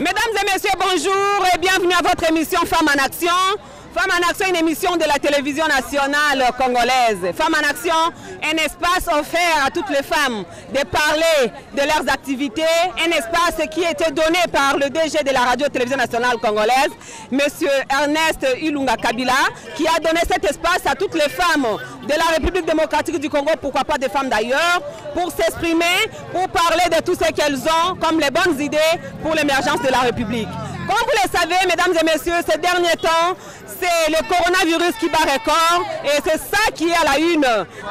Mesdames et messieurs, bonjour et bienvenue à votre émission Femmes en Action. Femmes en Action, une émission de la télévision nationale congolaise. Femmes en Action, un espace offert à toutes les femmes de parler de leurs activités, un espace qui était donné par le DG de la radio-télévision nationale congolaise, Monsieur Ernest Ilunga Kabila, qui a donné cet espace à toutes les femmes de la République démocratique du Congo, pourquoi pas des femmes d'ailleurs, pour s'exprimer, pour parler de tout ce qu'elles ont comme les bonnes idées pour l'émergence de la République. Comme vous le savez, mesdames et messieurs, ces derniers temps, c'est le coronavirus qui bat record et c'est ça qui est à la une.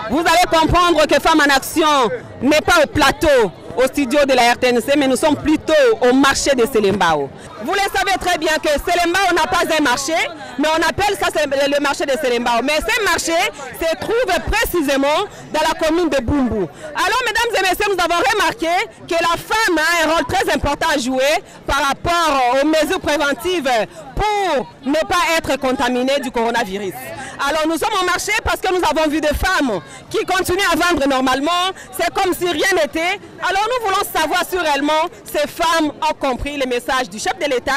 Vous allez comprendre que Femmes en Action n'est pas au plateau, au studio de la RTNC, mais nous sommes plutôt au marché de Selembao. Vous le savez très bien que Selembao n'a pas un marché, mais on appelle ça le marché de Selembao. Mais ce marché se trouve précisément dans la commune de Bumbu. Alors, mesdames et messieurs, nous avons remarqué que la femme a un rôle très important à jouer par rapport aux mesures préventives pour ne pas être contaminée du coronavirus. Alors, nous sommes au marché parce que nous avons vu des femmes qui continuent à vendre normalement. C'est comme si rien n'était. Alors, nous voulons savoir si réellement ces femmes ont compris le message du chef de l'État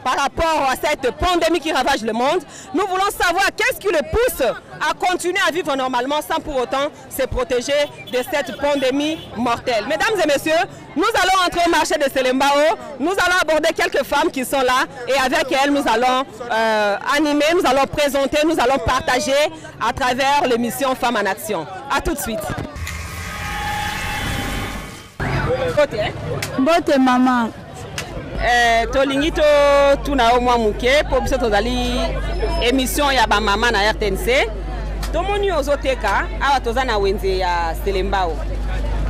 par rapport à cette pandémie qui ravage le monde. Nous voulons savoir qu'est-ce qui le pousse à continuer à vivre normalement sans pour autant se protéger de cette pandémie mortelle. Mesdames et messieurs, nous allons entrer au marché de Selembao. Nous allons aborder quelques femmes qui sont là et avec elles, nous allons animer, nous allons présenter, nous allons partager à travers l'émission Femmes en Action. A tout de suite. Bote maman. Tolingi to tuna o mwa muke po biso tozali émission ya ba mama na RTNC. Tomoni ozoteka awa toza na wenze ya Selembao.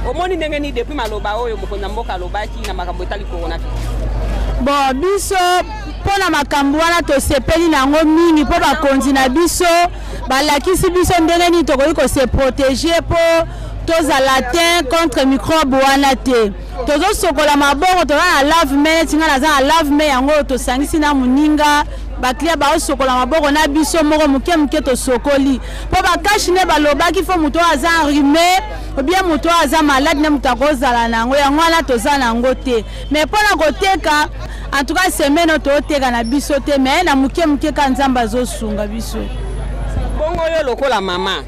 Omoni ndenge ni depuis maloba oyo mokonza mboka lobaki na makambo etali coronavirus. Bon biso pona makambo wana tosepeli nango mingi po bakonzi na biso balakisi biso ndenge ni tokoki ko se protéger po tozala te contre microbe wana te. Tozo sokola maboko to na lave-main tinga na za lave-main yango to sangisi na muninga baklia ba sokola maboko na biso moko muke to sokoli po bakashi ne balobaki fo muto aza enrhumé ou bien muto aza malade ne mutakozala nango yango wana toza nango te mais pona koteka en tout cas semaine to teka na biso te mais na muke ka nzamba zo sunga biso bongo yo lokola mama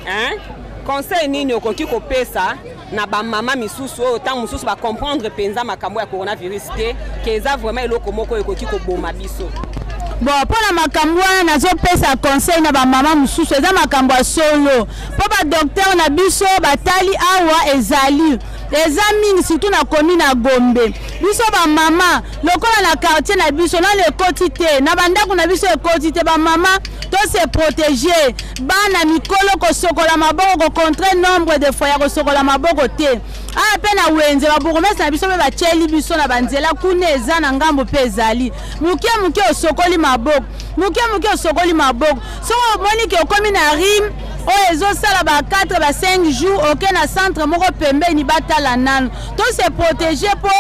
hein conseil nini okoki kopesa na ba mama misusu autant mususu ba comprendre penza makambo ya coronavirus te keza vraiment eloko moko ekoki koboma biso. Bon pona makambo wana nazo pesa conseil na ba mama mususu eza makambo ya solo po ba docteur na biso batali awa ezali eza mingi surtout na commune na Gombe biso ba mama lokola na quartier na biso na le quotidien na bandako na biso e quotidien ba mama to se protéger bana mikolo ko sokola maboko ko contre nombre de fois ya ko sokola maboko te a pe na wenze ba bourgmestre na biso be ba cheli biso na banzela kuna eza na ngambo pe ezali muke osokoli maboko muke osokoli maboko so moni ke okomi na rim o ezo sala ba 4 ba 5 jours aucun na centre moko pembeni batala nano to se protéger po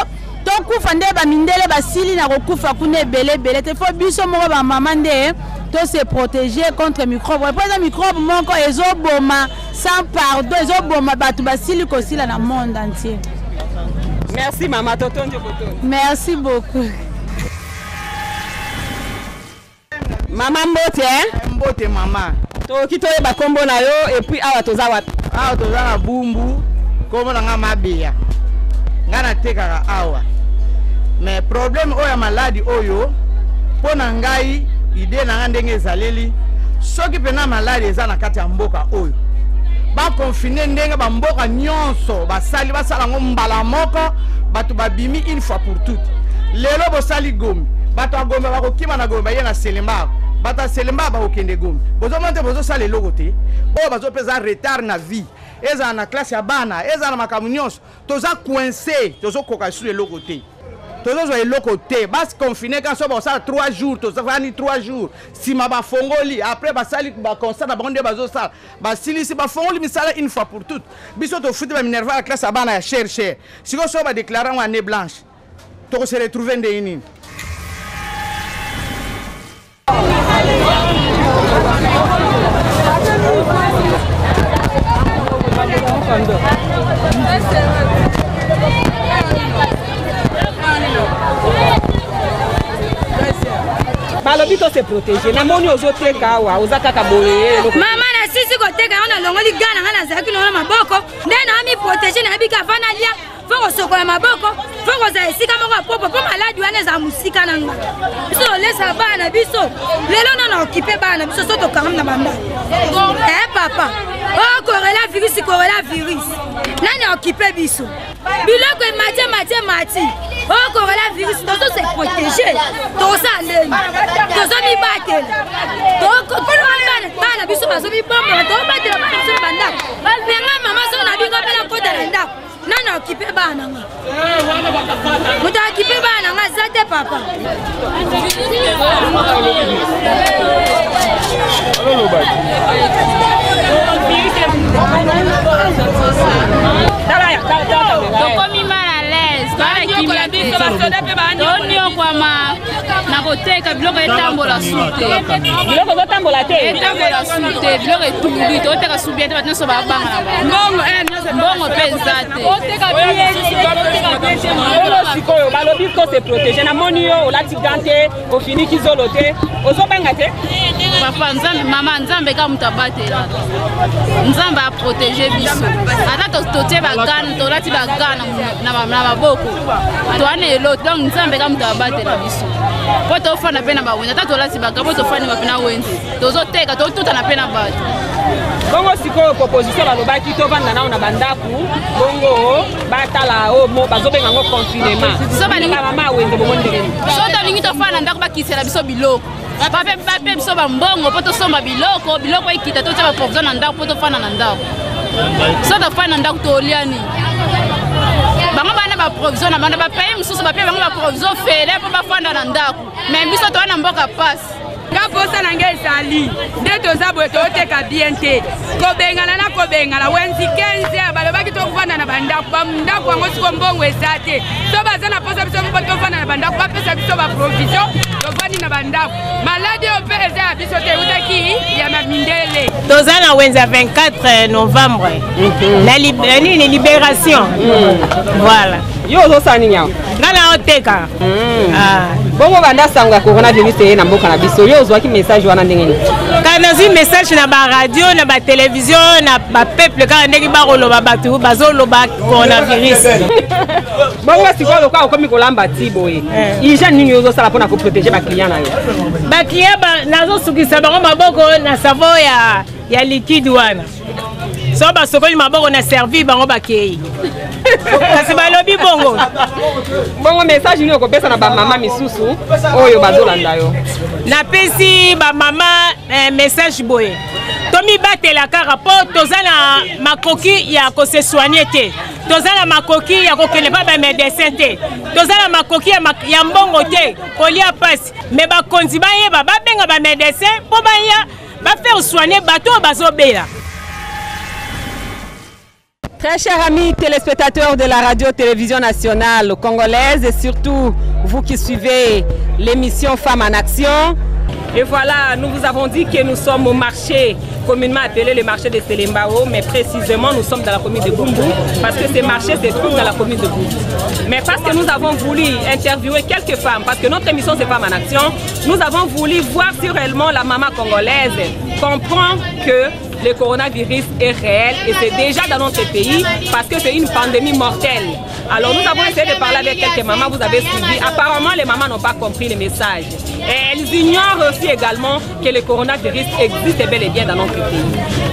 to kufa nde ba mindele basili na kokufa kuna ebele te fo biso moko ba mama nde to se protéger contre microbe. Après les microbes moko ezoboma sans pardon ezoboma batu basili kosila na monde entier. Merci maman Totonjo Koton. Merci beaucoup. Maman Mbote hein? Mbote maman. To kitoye ba kombo na yo et puis awa toza wapi? Awa toza na Bumbu kombo na nga Mabeya. Ngana tekaka awa. Mais problème oya maladi oyo pona ngai idée na ndenge ezaleli soki pena maladi eza na kati ya mboka oyo ba confiner ndenge ba mboka nyonso basali basala ngo mbala moko batu babimi une fois pour toutes lelo bosali Gombe batu Gombe bakokima na Gombe yena Selembao bata Selembao bakokende Gombe bozo monte bozo sala eloko te bo bazo pesa retard na vie eza na classe ya bana eza na makamu nyonso toza coincé tozo koka sur eloko te tozo eloko te bas confiné quand so ba sala 3 jours toza fani 3 jours si ma ba fongoli après ba sali ba constat na bonde bazo sala ba silisi ba fongoli misala une fois pour toutes biso to futi ba minerva la classe ya bana ya cher siko so ba déclarer en année blanche to se retrouver ndeni protéger. Na moni ozoteka wa ozakaka boye. Maman na sisi koteka na longoli gana ngana zaki longoli maboko. Ndena ami protéger na bika fana lia. Faut sokola maboko. Faut za esika moko popo po maladi wana za musika nanga. Biso lesa bana biso. Lelo na occuper bana biso soto karam na banda. Papa. Oh coronavirus. Nani occuper biso. Biloko mati. Oh coronavirus dozo se protéger. Doza ndeni. Dozo mi batela. Donc bana biso bazo mi bomba. Do batela bana biso banda. Benga mama so na bingo pela kota nda. Nana occuper bana nga. Muta occuper bana nga zate papa. Tokomi mal à l'aise. Na koteka biloko etambola sute. Biloko zotambola te. Etambola sute, biloko etuli, toteka subi te batino so babanga na bango. Mbongo pesa te. Oteka biye. Sikoyo balobi ko se protéger na moni yo olati gante ofini kizolo te. Ozobenga te. Papa nzambe mama nzambe ka mutabatela. Nzambe a protéger biso. Ata totie bagana, tolati bagana na maboko. Toane elot donc nzambe ka mutabatela biso. Po tofana pena ba wenda tata olati bagana po tofani mapena wenda. Tozoteka totuta na pena bato. Bongo sikoyo proposition balobaki tovanda nao na bandaku. Bongo batala o mo bazobenga ngo confinement. So balinga mama wende bomondele. So tolingi tofana ndako bakisela biso biloko. Bape biso bambongo po tosomba biloko ekita totia ba provision na ndako po tofana na ndako. So tofana na ndako toliani. Bango bana ba provision na bana ba paye mususu ba paye bango ba provision fele po bafanda na ndako. Mais biso to na mboka passe. Kaposa na ngeli sali ndeto zabo toteka biente kobengana wenzi kenze balobaki tokufana na bandaku bandaku yango siko mbongo ezate so baza na posa biso mpo tofana na bandaku bapesa biso baprovision tofani na bandaku maladi oyo mpe eza ya biso te eutaki ya mamindele toza na wenza 24 novembre na libération voilà yo ozosani nyao nga na oteka bongo banda sango ya coronavirus eye na mboka na biso yo ozwaki message wana ndenge nini kaka nazwi message na baradio na batelevizio na bapeuple kaka ndenge bakoloba bato bazoloba coronavirus bongo sikoyo lokola okomi kolamba ti boye hygiène nini ozosala mpona koprotege baclient na yo baclient nazosukisa bango maboko na savo ya liquide wana so basokoli maboko na servi bango bakei kasi balobi bongo message nini okopesa na bamama misusu oyo bazolanda yo napesi bamama message boye tomibatela kaka mpo toza na makoki ya kosesoigne te toza na makoki ya kokende mpa bamedecin te toza na makoki ya mbongo te kolia pasi me bakonzi bayeba babenga bamedecin mpo baya bafaire soigner bato oyo bazobela. Très chers amis téléspectateurs de la radio-télévision nationale congolaise et surtout vous qui suivez l'émission Femmes en Action. Et voilà, nous vous avons dit que nous sommes au marché communément appelé le marché de Selembao, mais précisément nous sommes dans la commune de Bumbu parce que ce marché se trouve dans la commune de Bumbu. Mais parce que nous avons voulu interviewer quelques femmes, parce que notre émission c'est Femmes en Action, nous avons voulu voir si réellement la maman congolaise comprend que le coronavirus est réel et c'est déjà dans notre pays parce que c'est une pandémie mortelle. Alors nous avons essayé de parler avec quelques mamans, vous avez suivi. Apparemment les mamans n'ont pas compris le message. Et elles ignorent aussi également que le coronavirus existe bel et bien dans notre pays.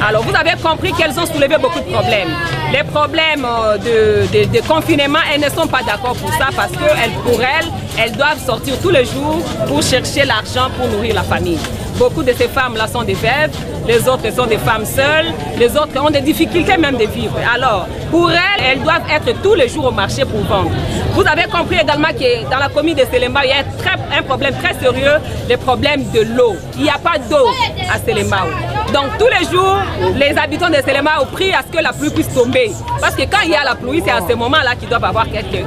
Alors vous avez compris qu'elles ont soulevé beaucoup de problèmes. Les problèmes de confinement, elles ne sont pas d'accord pour ça parce que pour elles doivent sortir tous les jours pour chercher l'argent pour nourrir la famille. Beaucoup de ces femmes-là sont des veuves, les autres sont des femmes seules, les autres ont des difficultés même de vivre. Alors, pour elles doivent être tous les jours au marché pour vendre. Vous avez compris également que dans la commune de Selembao, il y a un problème très sérieux, le problème de l'eau. Il n'y a pas d'eau à Selembao. Donc tous les jours, les habitants de Selembao prient à ce que la pluie puisse tomber. Parce que quand il y a la pluie, c'est à ce moment-là qu'ils doivent avoir quelques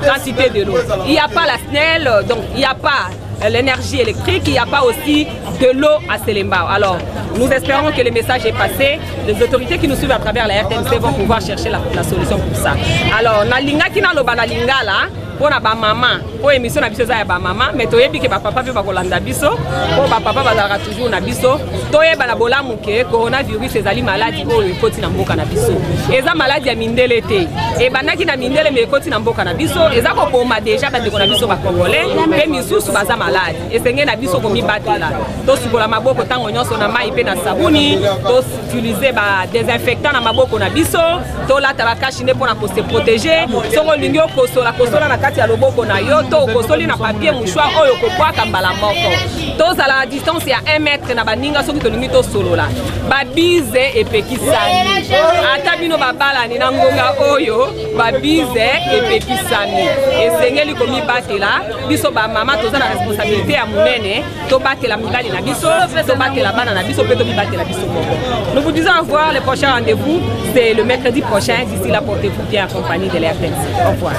quantités de l'eau. Il n'y a pas la SNEL, donc il n'y a pas l'énergie électrique, il n'y a pas aussi de l'eau à Selembao. Alors, nous espérons que le message est passé. Les autorités qui nous suivent à travers la RTNC vont pouvoir chercher la solution pour ça. Alors, Nalinga qui n'a pas Nalinga là, pour na ba maman pour émission na biso za ya ba maman mais toyebi ke ba papa pe ba kolanda biso pour ba papa bazalaka toujours na biso toyeba na bolamu ke coronavirus ezali maladie oyo ekoti na mboka na biso eza maladie ya mindele te e banaki na mindele me ekoti na mboka na biso eza kokoma deja bandeko na biso bakongolais mpe misusu baza maladi esenge na biso komibatela tosukola maboko ntango nyonso na mai mpe na sabuni toutilize badésinfectant na maboko na biso tolata bakashine mpona kose protege soko olingi kosola na kati ya loboko na yo to okosoli na papier mouchoir oyo okobwaka mbala moko tozala na distance ya 1 mètre na baninga soki tolingi tosolola babize epekisami ata bino babalani na ngonga oyo babize epekisami esengeli komibatela biso bamama toza na responsabilité ya monene tobatela mibali na biso tobatela bana na biso mpe tomibatela biso moko. Nous vous disons au revoir, le prochain rendez-vous c'est le mercredi prochain. D'ici là, portez-vous bien accompagné de l'RTNC. Au revoir.